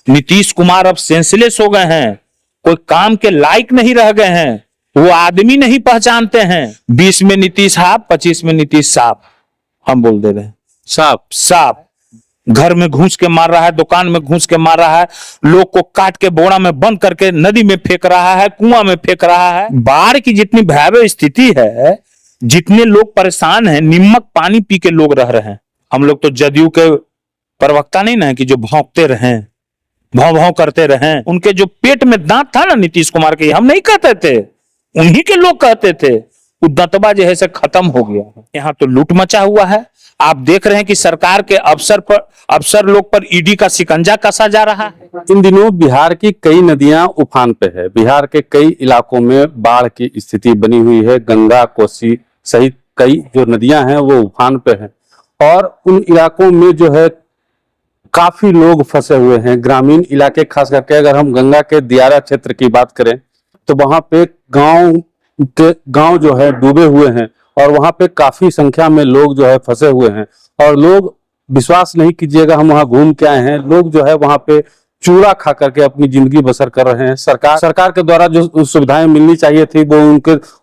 नीतीश कुमार अब सेंसलेस हो गए हैं, कोई काम के लायक नहीं रह गए हैं, वो आदमी नहीं पहचानते हैं। 20 में नीतीश हाफ, 25 में नीतीश साफ। हम बोल दे रहे हैं साफ साफ। घर में घुस के मार रहा है, दुकान में घुस के मार रहा है, लोग को काट के बोरा में बंद करके नदी में फेंक रहा है, कुआं में फेंक रहा है। बाढ़ की जितनी भयावह स्थिति है, जितने लोग परेशान हैं, नीमक पानी पी के लोग रह रहे हैं। हम लोग तो जदयू के प्रवक्ता नहीं ना है कि जो भौंकते रहें, भाव भाव करते रहें। उनके जो पेट में दांत था ना नीतीश कुमार के, हम नहीं कहते थे, उन्हीं के लोग कहते थे। वो दंतबा जो है से खत्म हो गया है। यहाँ तो लूट मचा हुआ है। आप देख रहे हैं कि सरकार के अफसर लोग पर ईडी का शिकंजा कसा जा रहा है। इन दिनों बिहार की कई नदियां उफान पे है। बिहार के कई इलाकों में बाढ़ की स्थिति बनी हुई है। गंगा, कोसी सहित कई जो नदियां हैं वो उफान पे हैं और उन इलाकों में जो है काफी लोग फंसे हुए हैं। ग्रामीण इलाके खास करके अगर हम गंगा के दियारा क्षेत्र की बात करें तो वहां पे गांव जो है डूबे हुए हैं और वहां पे काफी संख्या में लोग जो है फंसे हुए हैं। और लोग, विश्वास नहीं कीजिएगा, हम वहां घूम के आए हैं, लोग जो है वहां पे चूड़ा खा करके अपनी जिंदगी बसर कर रहे हैं। सरकार के द्वारा जो सुविधाएं मिलनी चाहिए थी वो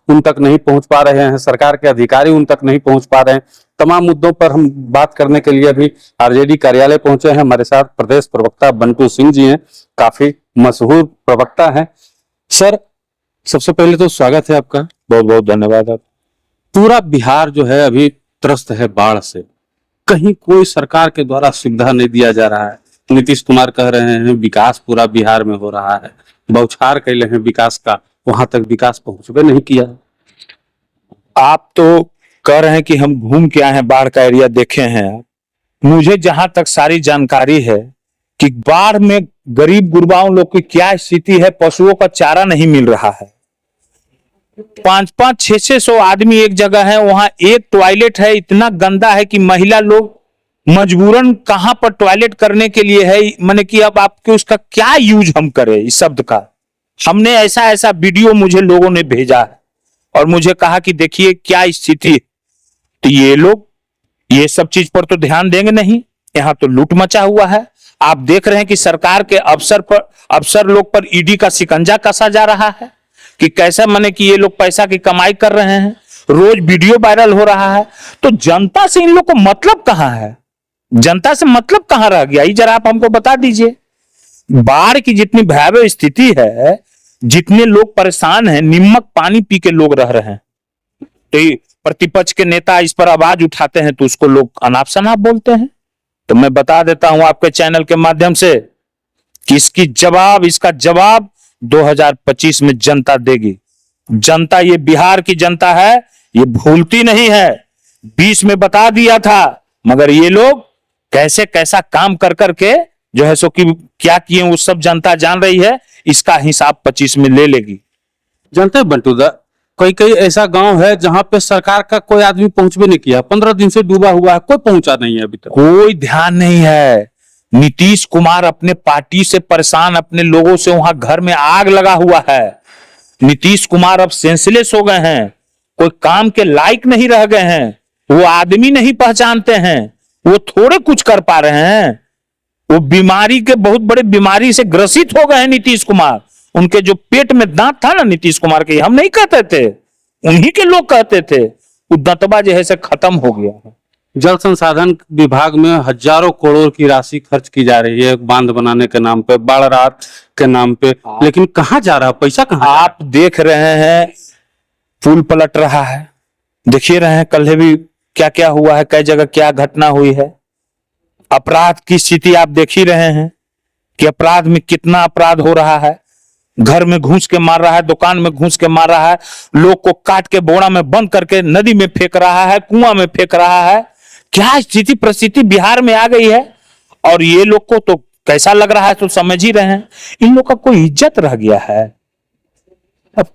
उन तक नहीं पहुंच पा रहे हैं। सरकार के अधिकारी उन तक नहीं पहुंच पा रहे हैं। तमाम मुद्दों पर हम बात करने के लिए अभी आरजेडी कार्यालय पहुंचे हैं। हमारे साथ प्रदेश प्रवक्ता बंटू सिंह जी हैं, काफी मशहूर प्रवक्ता हैं। सर, सबसे पहले तो स्वागत है आपका। बहुत बहुत धन्यवाद। आप पूरा बिहार जो है अभी त्रस्त है बाढ़ से। कहीं कोई सरकार के द्वारा सुविधा नहीं दिया जा रहा है। नीतीश कुमार कह रहे हैं विकास पूरा बिहार में हो रहा है, बौछार कैले हैं विकास का, वहां तक विकास पहुंचबे नहीं किया। आप तो कह रहे हैं कि हम घूम के आए हैं, बाढ़ का एरिया देखे हैं। मुझे जहां तक सारी जानकारी है कि बाढ़ में गरीब गुरबाओं लोग की क्या स्थिति है, पशुओं का चारा नहीं मिल रहा है। 5-5, 600 आदमी एक जगह है, वहां एक टॉयलेट है, इतना गंदा है कि महिला लोग मजबूरन कहां पर टॉयलेट करने के लिए है। माने कि अब आपके उसका क्या यूज हम करें इस शब्द का। हमने ऐसा वीडियो मुझे लोगों ने भेजा है और मुझे कहा कि देखिए क्या स्थिति। तो ये लोग ये सब चीज पर तो ध्यान देंगे नहीं। यहाँ तो लूट मचा हुआ है। आप देख रहे हैं कि सरकार के अफसर लोग पर ईडी का शिकंजा कसा जा रहा है कि कैसा, माने कि ये लोग पैसा की कमाई कर रहे हैं। रोज वीडियो वायरल हो रहा है। तो जनता से इन लोग को मतलब कहां है? जनता से मतलब कहां रह गया? ये जरा आप हमको बता दीजिए। बाढ़ की जितनी भयावह स्थिति है, जितने लोग परेशान हैं, नीमक पानी पी के लोग रह रहे हैं। तो प्रतिपक्ष के नेता इस पर आवाज उठाते हैं तो उसको लोग अनाप शनाप बोलते हैं। तो मैं बता देता हूं आपके चैनल के माध्यम से कि इसका जवाब 2025 में जनता देगी। जनता, ये बिहार की जनता है, ये भूलती नहीं है। 20 में बता दिया था, मगर ये लोग कैसा काम कर करके जो है सो कि क्या किए वो सब जनता जान रही है। इसका हिसाब 25 में ले लेगी। जानते हैं बंटू दा, कई ऐसा गांव है जहां पे सरकार का कोई आदमी पहुंच भी नहीं किया। 15 दिन से डूबा हुआ है, कोई पहुंचा नहीं है अभी तक। कोई ध्यान नहीं है। नीतीश कुमार अपने पार्टी से परेशान, अपने लोगों से, वहां घर में आग लगा हुआ है। नीतीश कुमार अब सेंसलेस हो गए हैं, कोई काम के लायक नहीं रह गए हैं, वो आदमी नहीं पहचानते हैं, वो थोड़े कुछ कर पा रहे हैं। वो बीमारी के, बहुत बड़े बीमारी से ग्रसित हो गए हैं नीतीश कुमार। उनके जो पेट में दांत था ना नीतीश कुमार के, हम नहीं कहते थे, उन्हीं के लोग कहते थे। वो दंतबा जो है से खत्म हो गया है। जल संसाधन विभाग में हजारों करोड़ की राशि खर्च की जा रही है बांध बनाने के नाम पे, बाढ़ राहत के नाम पे, लेकिन कहाँ जा रहा है पैसा? कहाँ आप देख रहे हैं पुल पलट रहा है, देखिए रहे हैं कल भी क्या क्या हुआ है, कई जगह क्या घटना हुई है। अपराध की स्थिति आप देख ही रहे हैं कि अपराध में कितना अपराध हो रहा है। घर में घुस के मार रहा है, दुकान में घुस के मार रहा है, लोग को काट के बोरा में बंद करके नदी में फेंक रहा है, कुआं में फेंक रहा है। क्या स्थिति परिस्थिति बिहार में आ गई है। और ये लोग को तो कैसा लग रहा है तो समझ ही रहे हैं, इन लोग का कोई इज्जत रह गया है। अब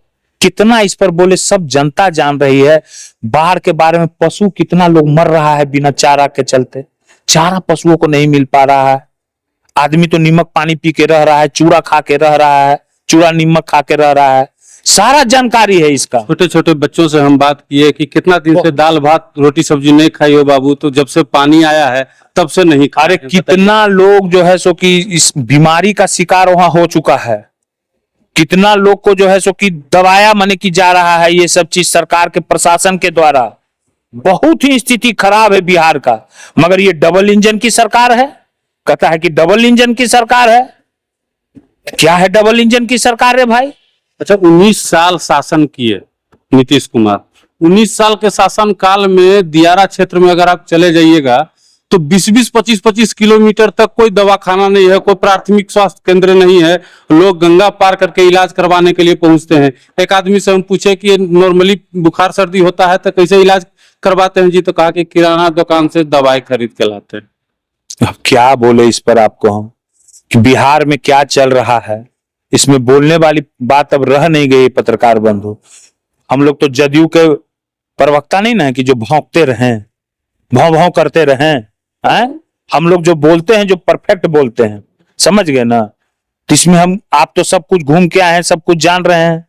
कितना इस पर बोले, सब जनता जान रही है। बाढ़ के बारे में पशु कितना लोग मर रहा है बिना चारा के चलते, चारा पशुओं को नहीं मिल पा रहा है। आदमी तो नीमक पानी पी के रह रहा है, चूड़ा खा के रह रहा है, चूड़ा नीमक खा के रह रहा है। सारा जानकारी है इसका। छोटे छोटे बच्चों से हम बात किए कि कितना दिन से दाल भात रोटी सब्जी नहीं खाई हो बाबू, तो जब से पानी आया है तब से नहीं खा अरे रहे हैं। कितना लोग जो है सो कि इस बीमारी का शिकार वहां हो चुका है, कितना लोग को जो है सो कि दबाया माने कि जा रहा है ये सब चीज सरकार के प्रशासन के द्वारा। बहुत ही स्थिति खराब है बिहार का। मगर ये डबल इंजन की सरकार है, कहता है कि डबल इंजन की सरकार है। क्या है डबल इंजन की सरकार है भाई? अच्छा, 19 साल शासन किए नीतीश कुमार। 19 साल के शासन काल में दियारा क्षेत्र में अगर आप चले जाइएगा तो 20-20, 25-25 किलोमीटर तक कोई दवाखाना नहीं है, कोई प्राथमिक स्वास्थ्य केंद्र नहीं है। लोग गंगा पार करके इलाज करवाने के लिए पहुंचते हैं। एक आदमी से हम पूछे कि नॉर्मली बुखार सर्दी होता है तो कैसे इलाज करवाते हैं जी, तो कहा कि किराना दुकान से दवाई खरीद के लाते हैं। अब क्या बोले इस पर आपको हम कि बिहार में क्या चल रहा है, इसमें बोलने वाली बात अब रह नहीं गई। पत्रकार बंधु, हम लोग तो जदयू के प्रवक्ता नहीं ना कि जो भौंकते रहें, भौं भौं करते रहें हैं? हम लोग जो बोलते हैं, जो परफेक्ट बोलते हैं, समझ गए ना? तो इसमें हम आप तो सब कुछ घूम के आए हैं, सब कुछ जान रहे हैं।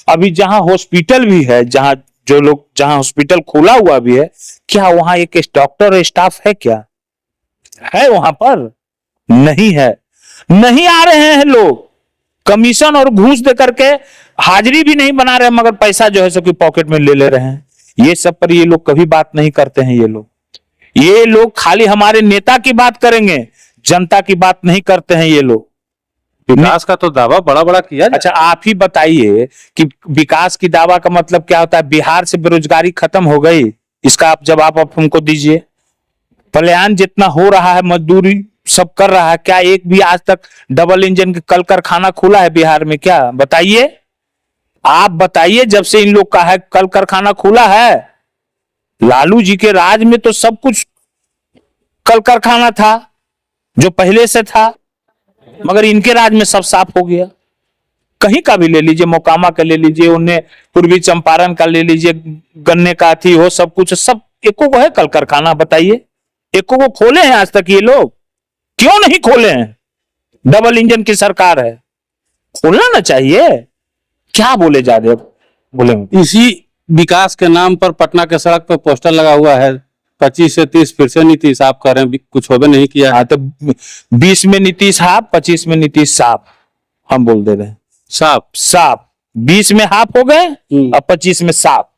अभी जहां हॉस्पिटल भी है, जहां हॉस्पिटल खुला हुआ भी है, क्या वहां एक डॉक्टर और स्टाफ है? क्या है वहां पर? नहीं है। नहीं आ रहे हैं लोग, कमीशन और घूस दे करके हाजिरी भी नहीं बना रहे, मगर पैसा जो है सो कि पॉकेट में ले रहे हैं। ये सब पर ये लोग कभी बात नहीं करते हैं। ये लोग खाली हमारे नेता की बात करेंगे, जनता की बात नहीं करते हैं ये लोग। विकास का तो दावा बड़ा बड़ा किया। अच्छा, आप ही बताइए कि विकास की दावा का मतलब क्या होता है? बिहार से बेरोजगारी खत्म हो गई, इसका आप जवाब आप हमको दीजिए। पलायन जितना हो रहा है, मजदूरी सब कर रहा है, क्या एक भी आज तक डबल इंजन के कल कारखाना खुला है बिहार में? क्या बताइए, आप बताइए। जब से इन लोग का है कल कारखाना खुला है, लालू जी के राज में तो सब कुछ कल कारखाना था जो पहले से था, मगर इनके राज में सब साफ हो गया। कहीं का भी ले लीजिए, मोकामा का ले लीजिए, उन्हें पूर्वी चंपारण का ले लीजिए, गन्ने का थी हो, सब कुछ, सब एको को है कल कारखाना? बताइए, एको को खोले हैं आज तक ये लोग? क्यों नहीं खोले हैं? डबल इंजन की सरकार है, खोलना ना चाहिए। क्या बोले जा रहे बोले? इसी विकास के नाम पर पटना के सड़क पर पोस्टर लगा हुआ है 25 से 30, फिर से नीतीश आप कह रहे हैं कुछ होबे नहीं किया। हाँ, तो 20 में नीतीश हाफ, 25 में नीतीश साफ, हम बोल दे रहे हैं। साफ साफ 20 में हाफ हो गए और 25 में साफ,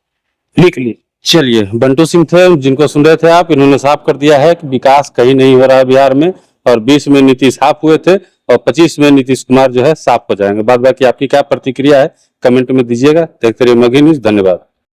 लिख ली। चलिए, बंटू सिंह थे जिनको सुन रहे थे आप, इन्होंने साफ कर दिया है कि विकास कहीं नहीं हो रहा है बिहार में, और 20 में नीतीश हाफ हुए थे और 25 में नीतीश कुमार जो है साफ हो जाएंगे। बाद बाकी आपकी क्या प्रतिक्रिया है कमेंट में दीजिएगा। देखते रहिए मगही न्यूज। धन्यवाद।